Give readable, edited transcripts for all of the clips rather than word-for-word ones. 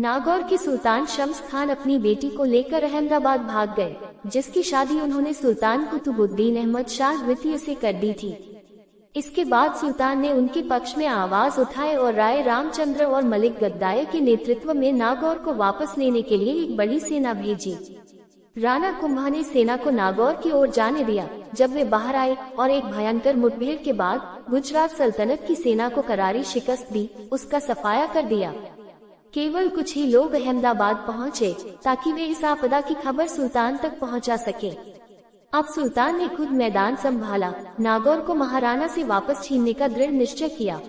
नागौर के सुल्तान शम्स खान अपनी बेटी को लेकर अहमदाबाद भाग गए, जिसकी शादी उन्होंने सुल्तान कुतुबुद्दीन अहमद शाह द्वितीय से कर दी थी। इसके बाद सुल्तान ने उनके पक्ष में आवाज उठाए और राय रामचंद्र और मलिक गद्दायर के नेतृत्व में नागौर को वापस लेने के लिए एक बड़ी सेना भेजी। राणा कुंभा ने सेना को नागौर की ओर जाने दिया। जब वे बाहर आए और एक भयंकर मुठभेड़ के बाद गुजरात सल्तनत की सेना को करारी शिकस्त दी, उसका सफाया कर दिया। केवल कुछ ही लोग अहमदाबाद पहुंचे ताकि वे इस आपदा की खबर सुल्तान तक पहुंचा सके। अब सुल्तान ने खुद मैदान संभाला, नागौर को महाराणा से वापस छीनने का दृढ़ निश्चय किया।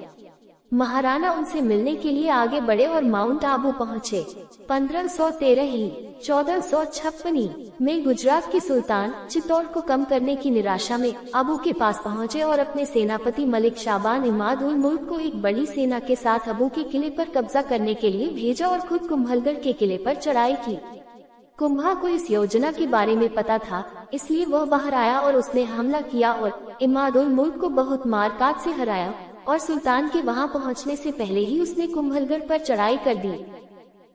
महाराणा उनसे मिलने के लिए आगे बढ़े और माउंट आबू पहुंचे। 1513 ही 1456 में गुजरात के सुल्तान चित्तौड़ को कम करने की निराशा में आबू के पास पहुंचे और अपने सेनापति मलिक शाबान इमाद उल मुल्क को एक बड़ी सेना के साथ आबू के किले पर कब्जा करने के लिए भेजा और खुद कुंभलगढ़ के किले पर चढ़ाई की। कुंभा को इस योजना के बारे में पता था, इसलिए वह बाहर आया और उसने हमला किया और इमाद उल मुल्क को बहुत मार-काट से हराया और सुल्तान के वहां पहुंचने से पहले ही उसने कुंभलगढ़ पर चढ़ाई कर दी।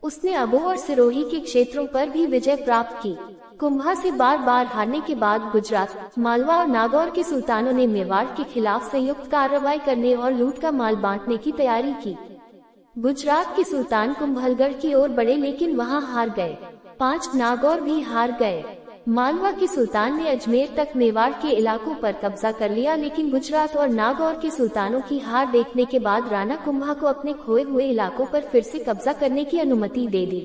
उसने अबू और सिरोही के क्षेत्रों पर भी विजय प्राप्त की। कुंभा से बार बार हारने के बाद गुजरात, मालवा और नागौर के सुल्तानों ने मेवाड़ के खिलाफ संयुक्त कार्रवाई करने और लूट का माल बांटने की तैयारी की। गुजरात के सुल्तान कुंभलगढ़ की ओर बढ़े लेकिन वहां हार गए। 5 नागौर भी हार गए। मालवा के सुल्तान ने अजमेर तक मेवाड़ के इलाकों पर कब्जा कर लिया, लेकिन गुजरात और नागौर के सुल्तानों की हार देखने के बाद राणा कुंभा को अपने खोए हुए इलाकों पर फिर से कब्जा करने की अनुमति दे दी।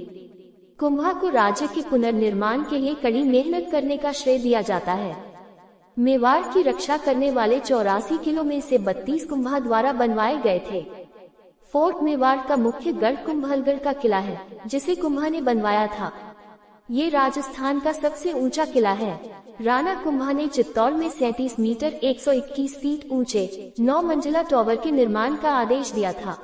कुंभा को राज्य के पुनर्निर्माण के लिए कड़ी मेहनत करने का श्रेय दिया जाता है। मेवाड़ की रक्षा करने वाले 84 किलों में से 32 कुंभा द्वारा बनवाए गए थे। फोर्ट मेवाड़ का मुख्य गढ़ कुंभलगढ़ का किला है, जिसे कुंभा ने बनवाया था। ये राजस्थान का सबसे ऊंचा किला है। राणा कुंभा ने चित्तौड़ में 37 मीटर 121 फीट ऊंचे 9 मंजिला टॉवर के निर्माण का आदेश दिया था।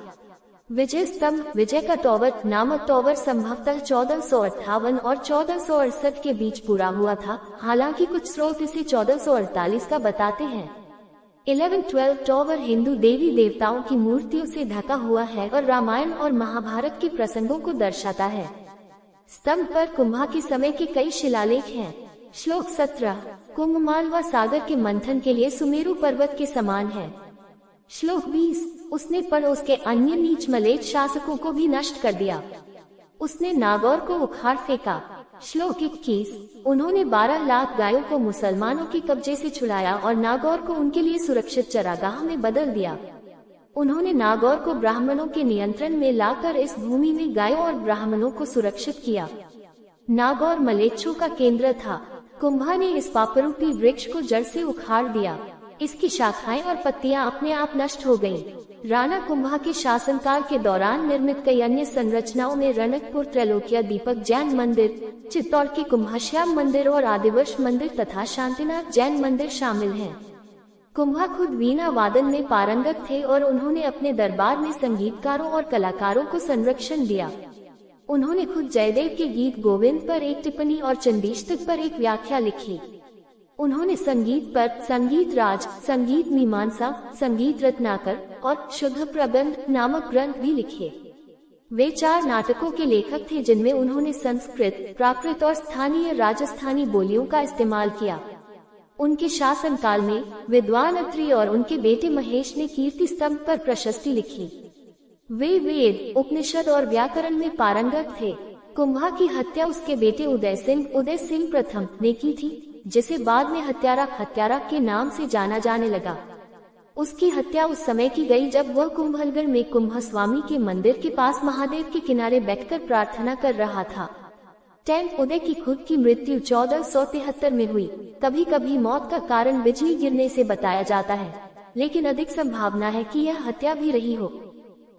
विजय स्तंभ, विजय का टॉवर नामक टॉवर संभवतः 1458 और 1468 के बीच पूरा हुआ था, हालांकि कुछ स्रोत इसे 1448 का बताते हैं। 11-12 टॉवर हिंदू देवी देवताओं की मूर्तियों से ढका हुआ है और रामायण और महाभारत के प्रसंगों को दर्शाता है। स्तंभ पर कुंभा के समय के कई शिलालेख हैं। श्लोक 17, कुंभ मालवा सागर के मंथन के लिए सुमेरु पर्वत के समान है। श्लोक 20, उसने पड़ोस के अन्य नीच मलेच्छ शासकों को भी नष्ट कर दिया। उसने नागौर को उखाड़ फेंका। श्लोक 21, उन्होंने 12 लाख गायों को मुसलमानों के कब्जे से छुड़ाया और नागौर को उनके लिए सुरक्षित चरागाह में बदल दिया। उन्होंने नागौर को ब्राह्मणों के नियंत्रण में लाकर इस भूमि में गायों और ब्राह्मणों को सुरक्षित किया। नागौर मलेच्छों का केंद्र था। कुंभा ने इस पापरूपी वृक्ष को जड़ से उखाड़ दिया। इसकी शाखाएं और पत्तियां अपने आप नष्ट हो गयीं। राणा कुंभा के शासनकाल के दौरान निर्मित कई अन्य संरचनाओं में रणकपुर त्रैलोक्य दीपक जैन मंदिर, चित्तौड़ के कुंभाश्याम मंदिर और आदिवर्ष मंदिर तथा शांतिनाथ जैन मंदिर शामिल हैं। कुंभा खुद वीणा वादन में पारंगत थे और उन्होंने अपने दरबार में संगीतकारों और कलाकारों को संरक्षण दिया। उन्होंने खुद जयदेव के गीत गोविंद पर एक टिप्पणी और चंडीष्टक पर एक व्याख्या लिखी। उन्होंने संगीत पर संगीत राज, संगीत मीमांसा, संगीत रत्नाकर और शुद्ध प्रबंध नामक ग्रंथ भी लिखे। वे 4 नाटकों के लेखक थे जिनमें उन्होंने संस्कृत, प्राकृत और स्थानीय राजस्थानी बोलियों का इस्तेमाल किया। उनके शासनकाल में विद्वान अत्रि और उनके बेटे महेश ने कीर्ति स्तंभ पर प्रशस्ति लिखी। वे वेद, उपनिषद और व्याकरण में पारंगत थे। कुंभा की हत्या उसके बेटे उदय सिंह प्रथम ने की थी, जिसे बाद में हत्यारा के नाम से जाना जाने लगा। उसकी हत्या उस समय की गई जब वह कुंभलगढ़ में कुंभस्वामी के मंदिर के पास महादेव के किनारे बैठकर प्रार्थना कर रहा था। उदय की खुद की मृत्यु 1473 में हुई। कभी कभी मौत का कारण बिजली गिरने से बताया जाता है, लेकिन अधिक संभावना है कि यह हत्या भी रही हो।